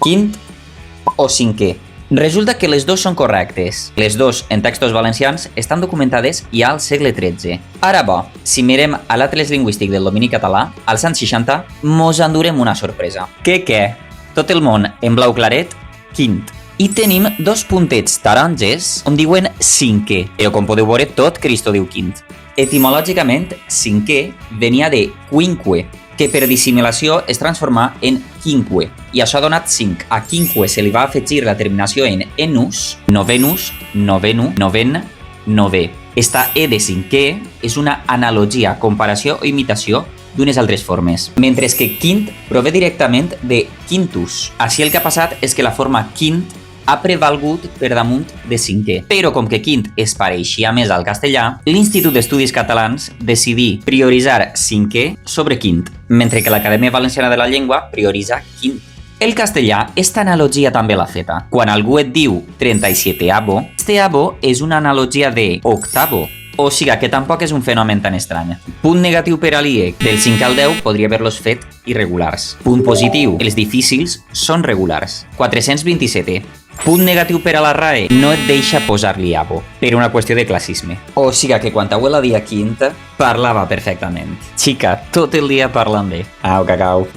quint o cinquè. Resulta que les dos són correctes. Les dos, en textos valencians, estan documentades ja al segle XIII. Ara bo, si mirem a l'Atles Lingüístic del domini català, als anys 60, mos endurem una sorpresa. Què? Tot el món en blau claret, quint. I tenim dos puntets taronges on diuen cinquè, però com podeu veure tot Cristo diu quint. Etimològicament, cinquè venia de quinque, que per dissimilació es transformà en quinque, i això ha donat 5. A quinque se li va afegir la terminació en enus, novenus, novenu, noven, nové. Esta E de cinquè és una analogia, comparació o imitació d'unes altres formes, mentre que quint prové directament de quintus. Així el que ha passat és que la forma quint ha prevalgut per damunt de cinquè. Però com que quint es pareixia més al castellà, l'Institut d'Estudis Catalans decidí prioritzar cinquè sobre quint, mentre que l'Acadèmia Valenciana de la Llengua prioritza quint. El castellà, esta analogia també l'ha feta. Quan algú et diu 37avo, este avo és una analogia de octavo, o sigui que tampoc és un fenomen tan estrany. Punt negatiu per a l'IEC, del 5 al 10 podria haver-los fet irregulars. Punt positiu, els difícils són regulars. 427. Punt negatiu per a la RAE, no et deixa posar-li avo, per una qüestió de classisme. O sigui que quan t'abuela dia quinta, parlava perfectament. Xica, tot el dia parlant bé. Au, cacau.